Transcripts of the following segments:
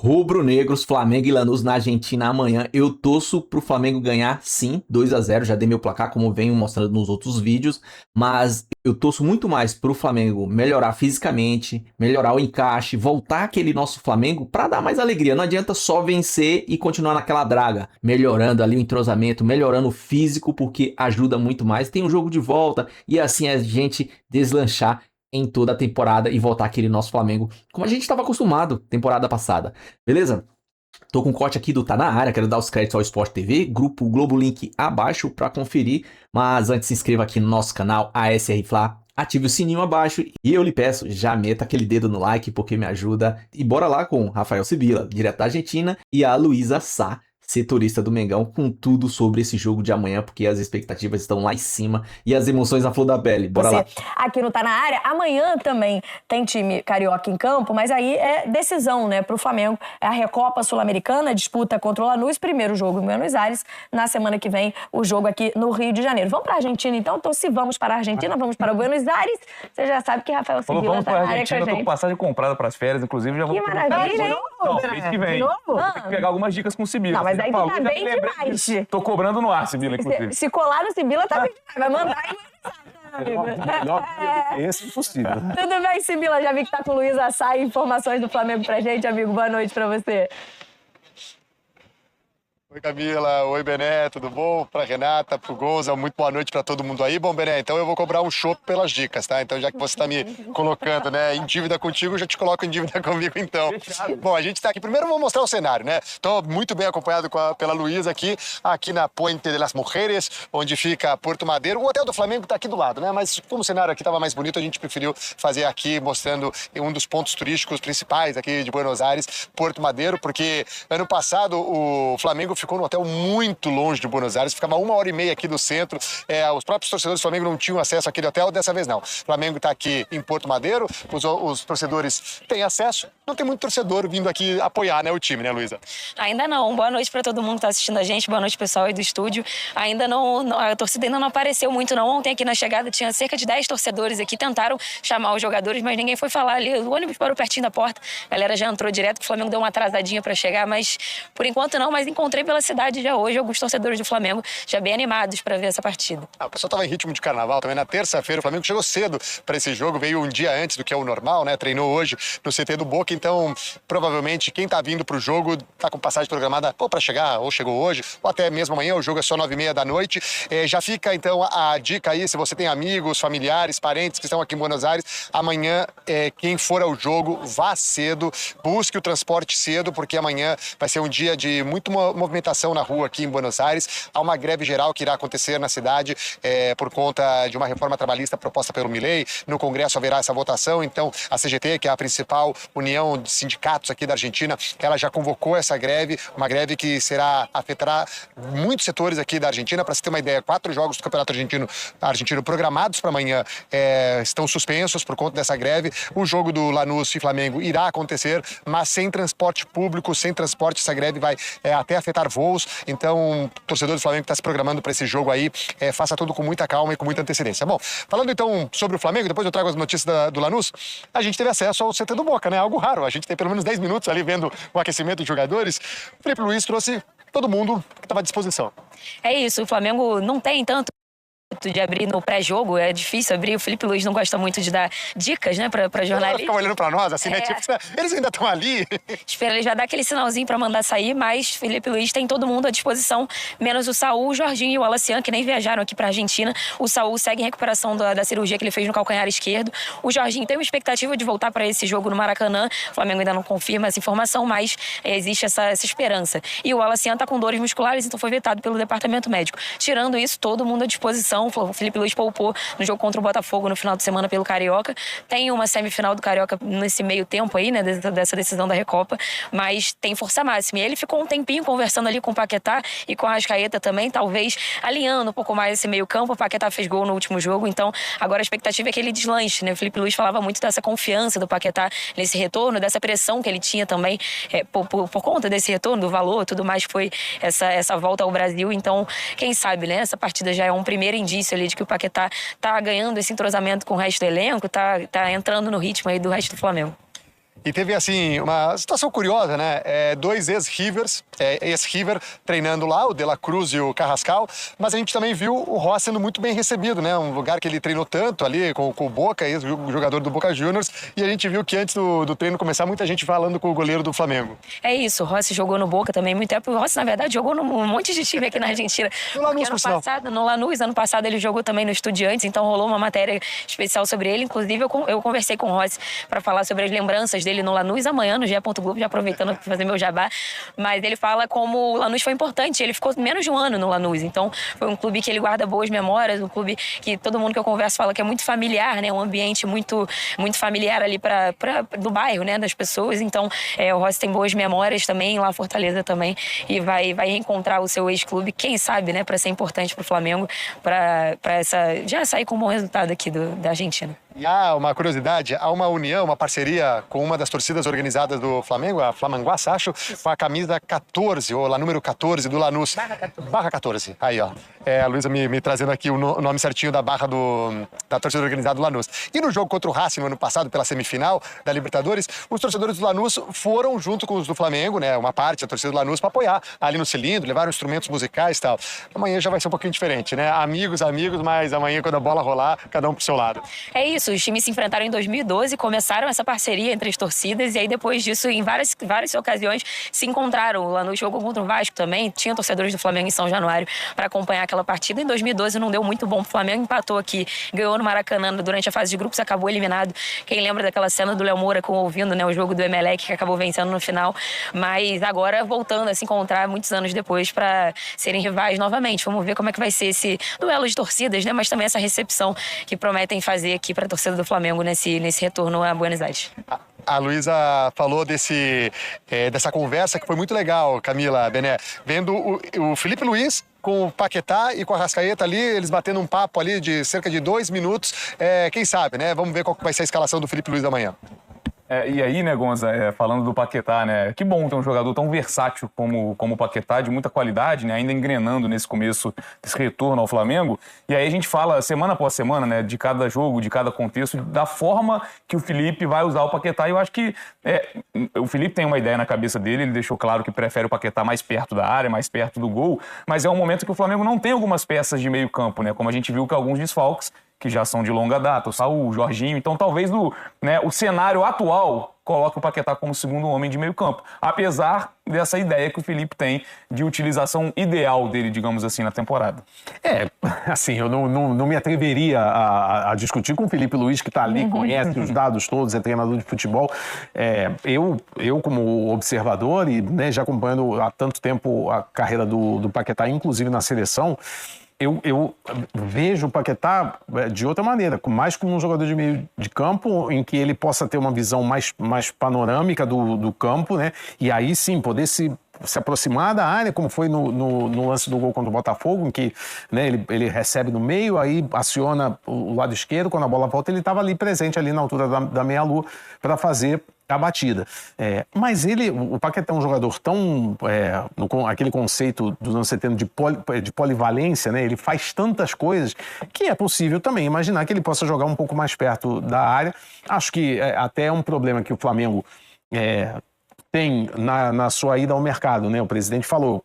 Rubro-negros, Flamengo e Lanús na Argentina amanhã. Eu torço pro Flamengo ganhar, sim, 2-0. Já dei meu placar, como venho mostrando nos outros vídeos. Mas eu torço muito mais pro Flamengo melhorar fisicamente, melhorar o encaixe, voltar aquele nosso Flamengo pra dar mais alegria. Não adianta só vencer e continuar naquela draga. Melhorando ali o entrosamento, melhorando o físico, porque ajuda muito mais. Tem um jogo de volta e assim a gente deslanchar em toda a temporada e voltar aquele nosso Flamengo, como a gente estava acostumado temporada passada. Beleza? Tô com um corte aqui do Tá Na Área, quero dar os créditos ao Sport TV, grupo Globo Link abaixo para conferir, mas antes se inscreva aqui no nosso canal ASR Fla, ative o sininho abaixo e eu lhe peço, já meta aquele dedo no like porque me ajuda. E bora lá com Rafael Sibila, direto da Argentina, e a Luísa Sá, setorista do Mengão, com tudo sobre esse jogo de amanhã, porque as expectativas estão lá em cima e as emoções à flor da pele. Bora lá. Aqui no Tá Na Área, amanhã também tem time carioca em campo, mas aí é decisão, né, pro Flamengo. É a Recopa Sul-Americana, disputa contra o Lanús, primeiro jogo em Buenos Aires, na semana que vem o jogo aqui no Rio de Janeiro. Vamos pra Argentina então? Então se vamos para a Argentina, vamos para Buenos Aires, você já sabe que Rafael Sibila tá na área com a gente. Eu tô com passagem comprada pras férias, inclusive já vou... Que maravilha, hein? Não, mês que vem. De novo? Vou ter que pegar algumas dicas com o Sibila. Não, mas aí tu tá bem demais. Tô cobrando no ar, Sibila, inclusive. Se colar no Sibila, tá bem demais. Vai mandar e Esse é impossível. Tudo bem, Sibila? Já vi que tá com Luísa Sá, informações do Flamengo pra gente, amigo. Boa noite pra você. Oi, Camila. Oi, Bené. Tudo bom? Pra Renata, pro Gonza, muito boa noite pra todo mundo aí. Bom, Bené, então eu vou cobrar um chopp pelas dicas, tá? Então, já que você tá me colocando, né, em dívida contigo, eu já te coloco em dívida comigo, então. Fechado. Bom, a gente tá aqui. Primeiro, eu vou mostrar o cenário, né? Tô muito bem acompanhado pela Luísa aqui na Puente de las Mujeres, onde fica Porto Madeiro. O hotel do Flamengo tá aqui do lado, né? Mas como o cenário aqui tava mais bonito, a gente preferiu fazer aqui, mostrando um dos pontos turísticos principais aqui de Buenos Aires, Porto Madeiro, porque ano passado o Flamengo ficou num hotel muito longe de Buenos Aires, ficava 1h30 aqui do centro. Os próprios torcedores do Flamengo não tinham acesso àquele hotel, dessa vez não. O Flamengo está aqui em Porto Madeiro, os torcedores têm acesso, não tem muito torcedor vindo aqui apoiar, né, o time, né, Luísa? Ainda não. Boa noite para todo mundo que está assistindo a gente, boa noite pessoal aí do estúdio. Ainda não, a torcida ainda não apareceu muito não. Ontem aqui na chegada tinha cerca de 10 torcedores aqui, tentaram chamar os jogadores, mas ninguém foi falar ali. O ônibus parou pertinho da porta, a galera já entrou direto, o Flamengo deu uma atrasadinha para chegar, mas por enquanto não, mas encontrei pela cidade já hoje alguns torcedores do Flamengo já bem animados para ver essa partida. O pessoal estava em ritmo de carnaval também. Na terça-feira o Flamengo chegou cedo para esse jogo, veio um dia antes do que é o normal, né? Treinou hoje no CT do Boca, então provavelmente quem tá vindo pro jogo tá com passagem programada ou para chegar, ou chegou hoje, ou até mesmo amanhã. O jogo é só 9h30 da noite. Já fica então a dica aí, se você tem amigos, familiares, parentes que estão aqui em Buenos Aires, amanhã quem for ao jogo, vá cedo, busque o transporte cedo, porque amanhã vai ser um dia de muita movimentação na rua aqui em Buenos Aires. Há uma greve geral que irá acontecer na cidade por conta de uma reforma trabalhista proposta pelo Milei. No Congresso haverá essa votação, então a CGT, que é a principal união de sindicatos aqui da Argentina, ela já convocou essa greve, uma greve que afetará muitos setores aqui da Argentina. Para você ter uma ideia, 4 jogos do Campeonato Argentino programados para amanhã estão suspensos por conta dessa greve. O jogo do Lanús e Flamengo irá acontecer, mas sem transporte público, sem transporte, essa greve vai até afetar voos. Então, o torcedor do Flamengo que está se programando para esse jogo aí, faça tudo com muita calma e com muita antecedência. Bom, falando então sobre o Flamengo, depois eu trago as notícias do Lanús, a gente teve acesso ao CT do Boca, né? Algo raro, a gente tem pelo menos 10 minutos ali vendo o aquecimento dos jogadores. O Felipe Luiz trouxe todo mundo que estava à disposição. É isso, o Flamengo não tem tanto de abrir no pré-jogo, é difícil abrir. O Felipe Luiz não gosta muito de dar dicas, né, pra jornalistas. Ficam olhando pra nós, assim, né? Tipo, eles ainda estão ali. Espera, ele já dá aquele sinalzinho pra mandar sair, mas Felipe Luiz tem todo mundo à disposição, menos o Saúl, o Jorginho e o Alacian, que nem viajaram aqui pra Argentina. O Saúl segue em recuperação da cirurgia que ele fez no calcanhar esquerdo. O Jorginho tem uma expectativa de voltar pra esse jogo no Maracanã. O Flamengo ainda não confirma essa informação, mas existe essa esperança. E o Alacian tá com dores musculares, então foi vetado pelo departamento médico. Tirando isso, todo mundo à disposição. O Felipe Luiz poupou no jogo contra o Botafogo no final de semana pelo Carioca. Tem uma semifinal do Carioca nesse meio tempo aí, né, dessa decisão da Recopa, mas tem força máxima. E ele ficou um tempinho conversando ali com o Paquetá e com a Arrascaeta também, talvez alinhando um pouco mais esse meio campo. O Paquetá fez gol no último jogo, então agora a expectativa é que ele deslanche, né? O Felipe Luiz falava muito dessa confiança do Paquetá nesse retorno, dessa pressão que ele tinha também por conta desse retorno, do valor, tudo mais que foi essa volta ao Brasil. Então, quem sabe, né? Essa partida já é um primeiro indício ali de que o Paquetá tá ganhando esse entrosamento com o resto do elenco, tá entrando no ritmo aí do resto do Flamengo. E teve, assim, uma situação curiosa, né? Dois ex-Rivers, ex-River treinando lá, o De La Cruz e o Carrascal, mas a gente também viu o Ross sendo muito bem recebido, né? Um lugar que ele treinou tanto ali com o Boca, ex-jogador do Boca Juniors, e a gente viu que antes do treino começar, muita gente falando com o goleiro do Flamengo. É isso, o Rossi jogou no Boca também muito tempo. O Rossi, na verdade, jogou num monte de time aqui na Argentina. No Lanús, ano passado, no Lanús, ano passado ele jogou também no Estudiantes, então rolou uma matéria especial sobre ele. Inclusive, eu conversei com o Rossi para falar sobre as lembranças dele no Lanús amanhã, no GE.globo, já aproveitando para fazer meu jabá. Mas ele fala como o Lanús foi importante. Ele ficou menos de um ano no Lanús, então foi um clube que ele guarda boas memórias, um clube que todo mundo que eu converso fala que é muito familiar, né? Um ambiente muito, muito familiar ali do bairro, né? Das pessoas. Então, o Rossi tem boas memórias também, lá Fortaleza também, e vai reencontrar o seu ex-clube, quem sabe, né? Para ser importante para o Flamengo, para já sair com um bom resultado aqui da Argentina. E há uma curiosidade, há uma união, uma parceria com uma das torcidas organizadas do Flamengo, a Flamanguaça, acho, com a camisa 14, ou lá número 14 do Lanús. Barra 14. Aí, ó. A Luísa me trazendo aqui o nome certinho da barra da torcida organizada do Lanús. E no jogo contra o Racing no ano passado, pela semifinal da Libertadores, os torcedores do Lanús foram junto com os do Flamengo, né? Uma parte da torcida do Lanús para apoiar ali no cilindro, levaram instrumentos musicais e tal. Amanhã já vai ser um pouquinho diferente, né? Amigos, mas amanhã, quando a bola rolar, cada um pro seu lado. É isso, os times se enfrentaram em 2012, começaram essa parceria entre as torcidas e aí depois disso, em várias ocasiões, se encontraram. O Lanús jogou contra o Vasco também, tinha torcedores do Flamengo em São Januário para acompanhar aquela partida. Em 2012 não deu muito bom, o Flamengo empatou aqui, ganhou no Maracanã durante a fase de grupos, acabou eliminado. Quem lembra daquela cena do Léo Moura ouvindo, né, o jogo do Emelec, que acabou vencendo no final, mas agora voltando a se encontrar muitos anos depois para serem rivais novamente. Vamos ver como é que vai ser esse duelo de torcidas, né, mas também essa recepção que prometem fazer aqui para a torcida do Flamengo nesse retorno a Buenos Aires. A Luísa falou dessa conversa que foi muito legal, Camila Bené, vendo o Felipe Luiz com o Paquetá e com a Arrascaeta ali, eles batendo um papo ali de cerca de 2 minutos. Quem sabe, né? Vamos ver qual vai ser a escalação do Felipe Luiz amanhã. E aí, né, Gonza, falando do Paquetá, né, que bom ter um jogador tão versátil como o Paquetá, de muita qualidade, né, ainda engrenando nesse começo desse retorno ao Flamengo. E aí a gente fala semana após semana, né, de cada jogo, de cada contexto, da forma que o Felipe vai usar o Paquetá. E eu acho que o Felipe tem uma ideia na cabeça dele, ele deixou claro que prefere o Paquetá mais perto da área, mais perto do gol, mas é um momento que o Flamengo não tem algumas peças de meio campo, né, como a gente viu que alguns desfalques, que já são de longa data, o Saúl, o Jorginho. Então, talvez o cenário atual coloque o Paquetá como segundo homem de meio campo, apesar dessa ideia que o Felipe tem de utilização ideal dele, digamos assim, na temporada. Assim, eu não me atreveria a discutir com o Felipe Luiz, que está ali, conhece os dados todos, é treinador de futebol. Eu como observador e, né, já acompanhando há tanto tempo a carreira do Paquetá, inclusive na seleção, eu vejo o Paquetá de outra maneira, mais como um jogador de meio de campo, em que ele possa ter uma visão mais panorâmica do campo, né? E aí sim, poder se aproximar da área, como foi no lance do gol contra o Botafogo, em que, né, ele recebe no meio, aí aciona o lado esquerdo, quando a bola volta, ele estava ali presente, ali na altura da meia-lua, para fazer a batida. Mas o Paquetá é um jogador tão, aquele conceito dos anos 70 de polivalência, né? Ele faz tantas coisas que é possível também imaginar que ele possa jogar um pouco mais perto da área. Acho que até é um problema que o Flamengo tem na sua ida ao mercado, né? O presidente falou,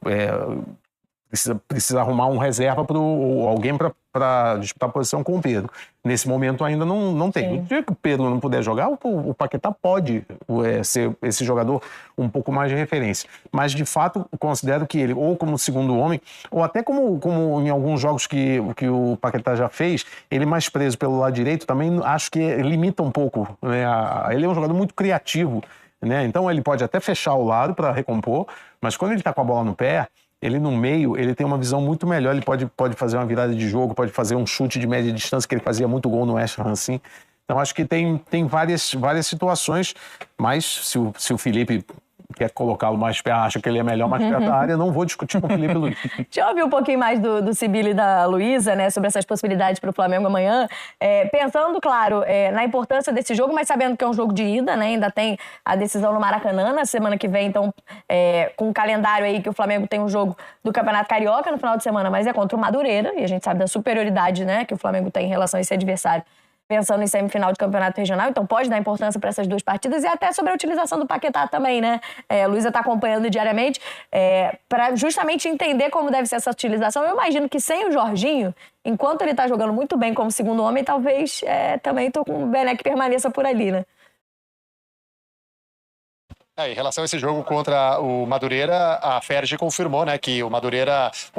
precisa arrumar um reserva ou alguém para disputar a posição com o Pedro. Nesse momento ainda não tem. Sim. O dia que o Pedro não puder jogar, o Paquetá pode ser esse jogador um pouco mais de referência. Mas, de fato, considero que ele, ou como segundo homem, ou até como em alguns jogos que o Paquetá já fez, ele mais preso pelo lado direito, também acho que limita um pouco, né? Ele é um jogador muito criativo, né? Então ele pode até fechar o lado para recompor, mas quando ele está com a bola no pé, ele no meio, ele tem uma visão muito melhor, ele pode fazer uma virada de jogo, pode fazer um chute de média distância, que ele fazia muito gol no West Ham, assim. Então acho que tem várias situações, mas se o Felipe quer colocá-lo mais perto, acha que ele é melhor mais perto da área, não vou discutir com o Felipe Luiz. Deixa eu ouvir um pouquinho mais do Sibila e da Luísa, né, sobre essas possibilidades para o Flamengo amanhã. Pensando, claro, na importância desse jogo, mas sabendo que é um jogo de ida, né, ainda tem a decisão no Maracanã na semana que vem, então, com o calendário aí que o Flamengo tem um jogo do Campeonato Carioca no final de semana, mas é contra o Madureira, e a gente sabe da superioridade, né, que o Flamengo tem em relação a esse adversário pensando em semifinal de campeonato regional, então pode dar importância para essas duas partidas e até sobre a utilização do Paquetá também, né? A Luísa está acompanhando diariamente para justamente entender como deve ser essa utilização. Eu imagino que sem o Jorginho, enquanto ele está jogando muito bem como segundo homem, talvez também tô com o Bené que permaneça por ali, né? Em relação a esse jogo contra o Madureira, a Ferge confirmou, né, que o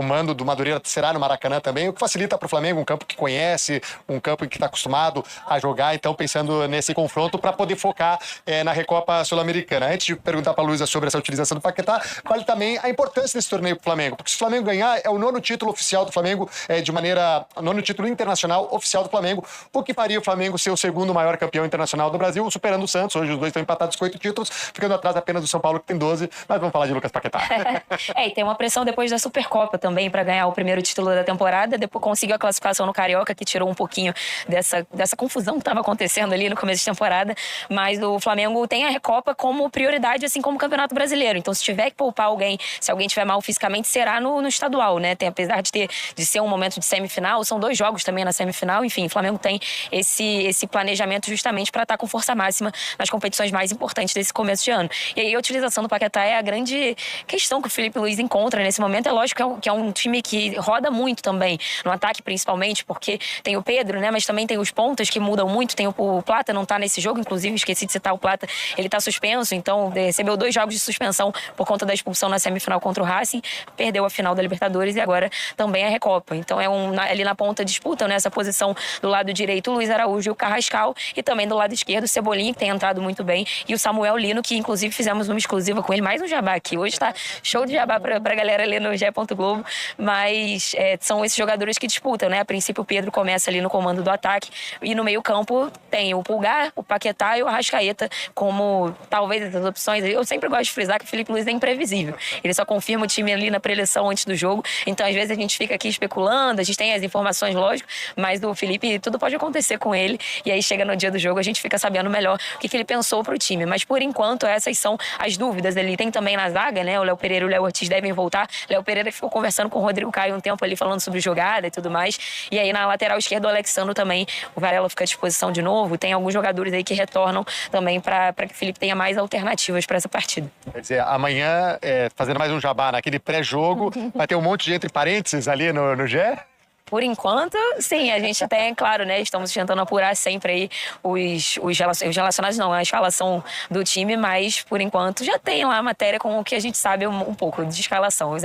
mando do Madureira será no Maracanã também, o que facilita para o Flamengo, um campo que conhece, um campo que está acostumado a jogar, então pensando nesse confronto para poder focar na Recopa Sul-Americana. Antes de perguntar para a Luísa sobre essa utilização do Paquetá, vale também a importância desse torneio para o Flamengo, porque se o Flamengo ganhar, é o 9º título oficial do Flamengo, 9º título internacional oficial do Flamengo, o que faria o Flamengo ser o segundo maior campeão internacional do Brasil, superando o Santos. Hoje os dois estão empatados com 8 títulos, ficando atrás apenas do São Paulo, que tem 12, mas vamos falar de Lucas Paquetá. E tem uma pressão depois da Supercopa também para ganhar o primeiro título da temporada, depois conseguiu a classificação no Carioca, que tirou um pouquinho dessa confusão que estava acontecendo ali no começo de temporada, mas o Flamengo tem a Recopa como prioridade, assim como o Campeonato Brasileiro, então se tiver que poupar alguém, se alguém tiver mal fisicamente, será no estadual, né? Apesar de ser um momento de semifinal, são 2 jogos também na semifinal, enfim, o Flamengo tem esse planejamento justamente para estar com força máxima nas competições mais importantes desse começo de ano. E aí a utilização do Paquetá é a grande questão que o Felipe Luiz encontra nesse momento. É lógico que é um time que roda muito também, no ataque principalmente, porque tem o Pedro, né? Mas também tem os pontas que mudam muito. Tem o Plata, não tá nesse jogo, inclusive esqueci de citar o Plata, ele tá suspenso, então recebeu 2 jogos de suspensão por conta da expulsão na semifinal contra o Racing, perdeu a final da Libertadores e agora também a Recopa. Então ali na ponta disputam nessa posição do lado direito o Luiz Araújo e o Carrascal, e também do lado esquerdo o Cebolinha, que tem entrado muito bem, e o Samuel Lino, que inclusive fizemos uma exclusiva com ele, mais um jabá aqui. Hoje tá show de jabá pra galera ali no GE. Globo, mas são esses jogadores que disputam, né? A princípio o Pedro começa ali no comando do ataque e no meio campo tem o Pulgar, o Paquetá e o Arrascaeta como talvez essas opções. Eu sempre gosto de frisar que o Felipe Luiz é imprevisível. Ele só confirma o time ali na preleção antes do jogo, então às vezes a gente fica aqui especulando, a gente tem as informações, lógico, mas do Felipe tudo pode acontecer com ele, e aí chega no dia do jogo a gente fica sabendo melhor o que ele pensou pro time, mas por enquanto essas são as dúvidas ali. Tem também na zaga, né? O Léo Pereira e o Léo Ortiz devem voltar. Léo Pereira ficou conversando com o Rodrigo Caio um tempo ali, falando sobre jogada e tudo mais. E aí na lateral esquerda o Alexandro também, o Varela fica à disposição de novo. Tem alguns jogadores aí que retornam também para que o Felipe tenha mais alternativas para essa partida. Quer dizer, amanhã, fazendo mais um jabá naquele pré-jogo, vai ter um monte de entre parênteses ali no GE? Por enquanto, sim, a gente tem, claro, né? Estamos tentando apurar sempre aí os relacionados, não, a escalação do time, mas por enquanto já tem lá a matéria com o que a gente sabe um pouco de escalação.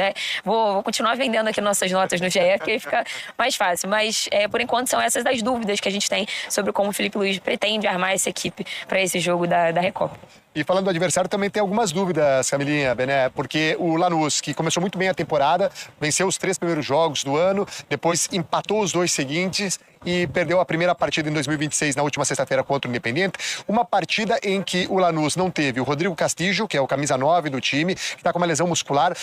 Vou continuar vendendo aqui nossas notas no GE, porque aí fica mais fácil. Mas por enquanto são essas as dúvidas que a gente tem sobre como o Felipe Luiz pretende armar essa equipe para esse jogo da Recopa. E falando do adversário, também tem algumas dúvidas, Camilinha, Bené, porque o Lanús, que começou muito bem a temporada, venceu os 3 primeiros jogos do ano, depois empatou os 2 seguintes e perdeu a primeira partida em 2026, na última sexta-feira, contra o Independiente. Uma partida em que o Lanús não teve o Rodrigo Castillo, que é o camisa 9 do time, que está com uma lesão muscular.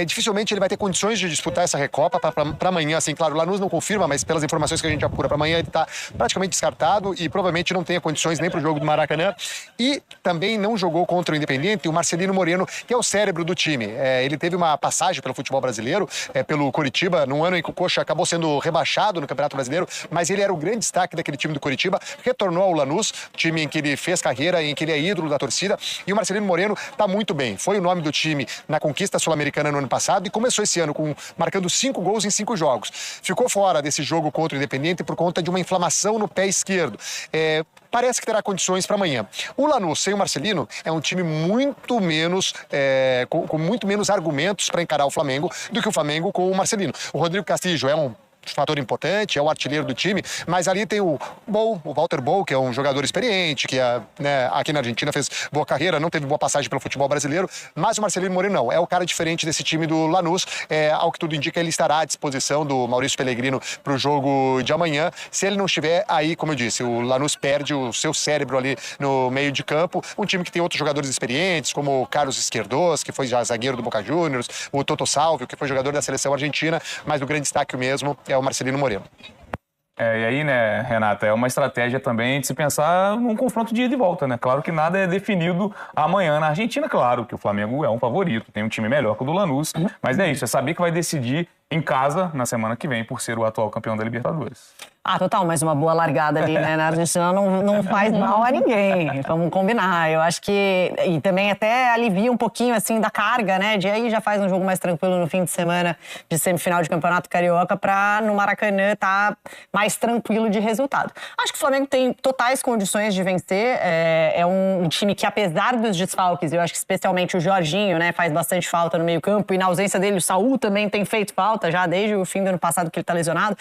Dificilmente ele vai ter condições de disputar essa Recopa para amanhã. Assim, claro, o Lanús não confirma, mas pelas informações que a gente apura para amanhã, ele está praticamente descartado e provavelmente não tenha condições nem para o jogo do Maracanã. E também não jogou contra o Independiente o Marcelino Moreno, que é o cérebro do time. Ele teve uma passagem pelo futebol brasileiro, pelo Coritiba, num ano em que o Coxa acabou sendo rebaixado no Campeonato Brasileiro, mas ele era o grande destaque daquele time do Coritiba, retornou ao Lanús, time em que ele fez carreira, em que ele é ídolo da torcida, e o Marcelino Moreno está muito bem. Foi o nome do time na conquista sul-americana no ano passado e começou esse ano marcando 5 gols em 5 jogos. Ficou fora desse jogo contra o Independiente por conta de uma inflamação no pé esquerdo. Parece que terá condições para amanhã. O Lanús sem o Marcelino é um time muito menos, com muito menos argumentos para encarar o Flamengo do que o Flamengo com o Marcelino. O Rodrigo Castillo é um fator importante, é o artilheiro do time, mas ali tem o Walter Bol, que é um jogador experiente, que aqui na Argentina fez boa carreira, não teve boa passagem pelo futebol brasileiro, mas o Marcelino Moreno não, é o cara diferente desse time do Lanús, ao que tudo indica, ele estará à disposição do Maurício Pellegrino para o jogo de amanhã. Se ele não estiver, aí, como eu disse, o Lanús perde o seu cérebro ali no meio de campo, um time que tem outros jogadores experientes, como o Carlos Esquerdos, que foi já zagueiro do Boca Juniors, o Toto Salvio, que foi jogador da seleção argentina, mas o grande destaque mesmo é o Marcelino Moreno. E aí, né, Renata, é uma estratégia também de se pensar num confronto de ida e volta, né? Claro que nada é definido amanhã na Argentina, claro que o Flamengo é um favorito, tem um time melhor que o do Lanús, mas é isso, é saber que vai decidir em casa na semana que vem por ser o atual campeão da Libertadores. Total, mas uma boa largada ali, né? Na Argentina não faz mal a ninguém. Vamos combinar. Eu acho que... E também até alivia um pouquinho, assim, da carga, né? De aí já faz um jogo mais tranquilo no fim de semana de semifinal de Campeonato Carioca pra, no Maracanã, tá mais tranquilo de resultado. Acho que o Flamengo tem totais condições de vencer. É um time que, apesar dos desfalques, eu acho que especialmente o Jorginho, né? Faz bastante falta no meio-campo. E na ausência dele, o Saúl também tem feito falta já desde o fim do ano passado que ele tá lesionado.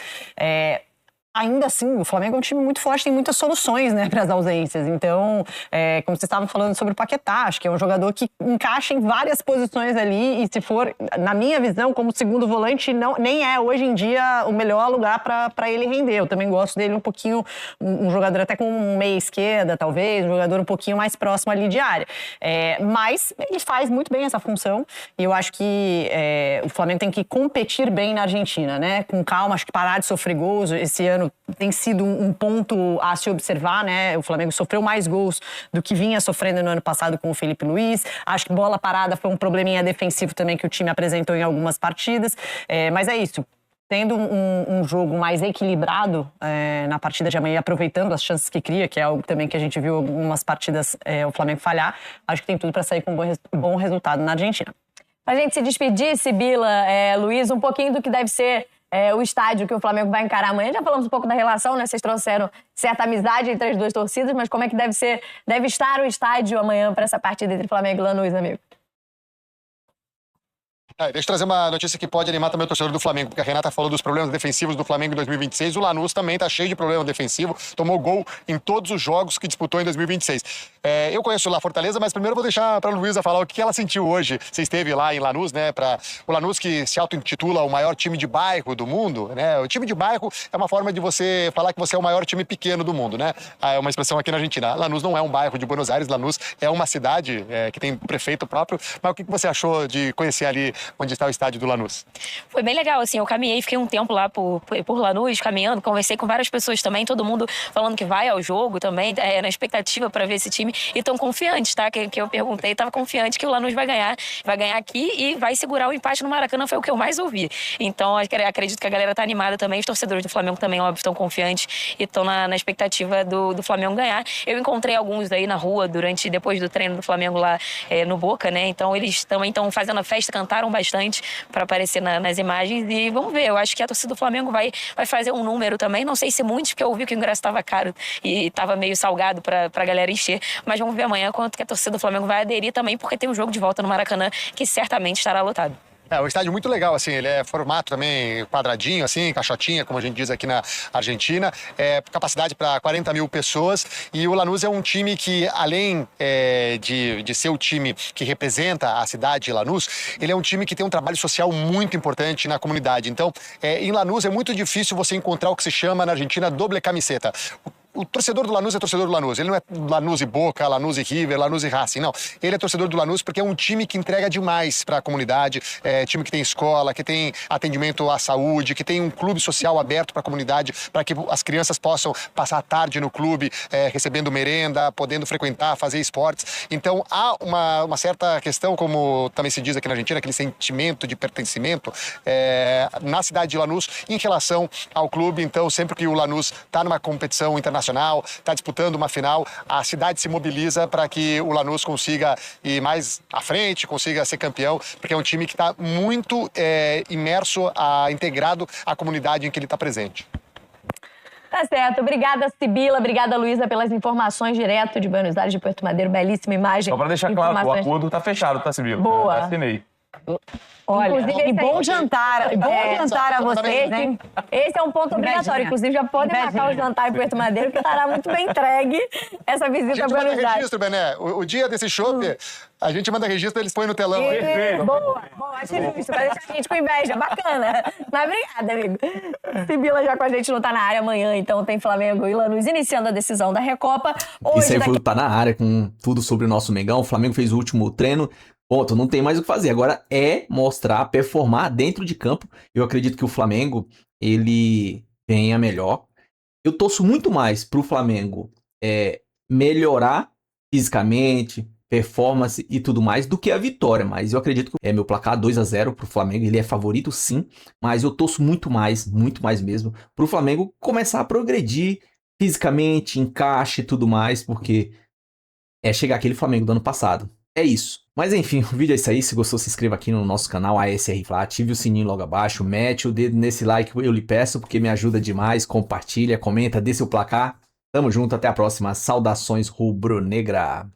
Ainda assim, o Flamengo é um time muito forte, tem muitas soluções, né, para as ausências. Então, como vocês estavam falando sobre o Paquetá, acho que é um jogador que encaixa em várias posições ali e se for, na minha visão, como segundo volante, nem é hoje em dia o melhor lugar para ele render. Eu também gosto dele um pouquinho, um jogador até com um meia esquerda, talvez, um jogador um pouquinho mais próximo ali de área. Mas ele faz muito bem essa função e eu acho que o Flamengo tem que competir bem na Argentina, né, com calma, acho que parar de sofrer gols esse ano tem sido um ponto a se observar, né? O Flamengo sofreu mais gols do que vinha sofrendo no ano passado com o Felipe Luiz. Acho que bola parada foi um probleminha defensivo também que o time apresentou em algumas partidas. Mas é isso. Tendo um jogo mais equilibrado na partida de amanhã, aproveitando as chances que cria, que é algo também que a gente viu algumas partidas o Flamengo falhar, acho que tem tudo para sair com um bom resultado na Argentina. Pra gente se despedir, Sibila, Luiz, um pouquinho do que deve ser o estádio que o Flamengo vai encarar amanhã. Já falamos um pouco da relação, né? Vocês trouxeram certa amizade entre as duas torcidas, mas como é que deve estar o estádio amanhã para essa partida entre Flamengo e Lanús, amigo? Deixa eu trazer uma notícia que pode animar também o torcedor do Flamengo, porque a Renata falou dos problemas defensivos do Flamengo em 2026. O Lanús também está cheio de problema defensivo, tomou gol em todos os jogos que disputou em 2026. Eu conheço lá Fortaleza, mas primeiro eu vou deixar para a Luísa falar o que ela sentiu hoje. Você esteve lá em Lanús, né? Para o Lanús, que se auto-intitula o maior time de bairro do mundo, né? O time de bairro é uma forma de você falar que você é o maior time pequeno do mundo, né? É uma expressão aqui na Argentina. Lanús não é um bairro de Buenos Aires, Lanús é uma cidade que tem prefeito próprio. Mas o que você achou de conhecer ali onde está o estádio do Lanús? Foi bem legal, assim, eu caminhei, fiquei um tempo lá por Lanús, caminhando, conversei com várias pessoas também, todo mundo falando que vai ao jogo também, na expectativa para ver esse time, e tão confiantes, tá? Que eu perguntei, estava confiante que o Lanús vai ganhar aqui e vai segurar o empate no Maracanã, foi o que eu mais ouvi. Então, acredito que a galera tá animada também, os torcedores do Flamengo também, óbvio, estão confiantes e estão na expectativa do Flamengo ganhar. Eu encontrei alguns aí na rua depois do treino do Flamengo lá no Boca, né? Então, eles também estão fazendo a festa, cantaram bastante para aparecer nas imagens e vamos ver, eu acho que a torcida do Flamengo vai fazer um número também, não sei se muitos, porque eu ouvi que o ingresso estava caro e estava meio salgado para a galera encher, mas vamos ver amanhã quanto que a torcida do Flamengo vai aderir também, porque tem um jogo de volta no Maracanã que certamente estará lotado. Um estádio muito legal, assim, ele é formato também quadradinho, assim, caixotinha, como a gente diz aqui na Argentina, capacidade para 40 mil pessoas, e o Lanús é um time que, além de ser o time que representa a cidade de Lanús, ele é um time que tem um trabalho social muito importante na comunidade. Então, em Lanús é muito difícil você encontrar o que se chama na Argentina doble camiseta. O torcedor do Lanús é torcedor do Lanús. Ele não é Lanús e Boca, Lanús e River, Lanús e Racing, não. Ele é torcedor do Lanús porque é um time que entrega demais para a comunidade, time que tem escola, que tem atendimento à saúde, que tem um clube social aberto para a comunidade, para que as crianças possam passar a tarde no clube, recebendo merenda, podendo frequentar, fazer esportes. Então, há uma certa questão, como também se diz aqui na Argentina, aquele sentimento de pertencimento na cidade de Lanús em relação ao clube. Então, sempre que o Lanús está numa competição internacional, está disputando uma final, a cidade se mobiliza para que o Lanús consiga ir mais à frente, consiga ser campeão, porque é um time que está muito imerso, integrado à comunidade em que ele está presente. Tá certo. Obrigada, Sibila. Obrigada, Luísa, pelas informações direto de Buenos Aires, de Puerto Madeiro. Belíssima imagem. Só para deixar claro, o acordo está fechado, tá, Sibila? Boa. Eu assinei. Olha, inclusive, bom jantar a vocês, hein? Esse é um ponto obrigatório. Inclusive, já podem marcar o jantar em Puerto Madeiro, porque estará muito bem entregue essa visita a Buenos Aires. Registro, Bené. O dia desse chopp, a gente manda registro, eles põem no telão. Boa, acho justo. Vai deixar a gente com inveja. Bacana. Mas obrigada, amigo. Sibila já com a gente não tá na área amanhã, então tem Flamengo e Lanús iniciando a decisão da Recopa. Isso aí foi tá na área com tudo sobre o nosso Mengão. O Flamengo fez o último treino. Ponto, não tem mais o que fazer. Agora é mostrar, performar dentro de campo. Eu acredito que o Flamengo, ele venha melhor. Eu torço muito mais pro Flamengo melhorar fisicamente, performance e tudo mais do que a vitória, mas eu acredito que meu placar 2-0 pro Flamengo, ele é favorito sim, mas eu torço muito mais mesmo, pro Flamengo começar a progredir fisicamente, encaixe e tudo mais, porque é chegar aquele Flamengo do ano passado. É isso. Mas enfim, o vídeo é isso aí. Se gostou, se inscreva aqui no nosso canal ASR Fla, ative o sininho logo abaixo, mete o dedo nesse like, eu lhe peço, porque me ajuda demais. Compartilha, comenta, dê seu placar. Tamo junto, até a próxima. Saudações rubro-negra.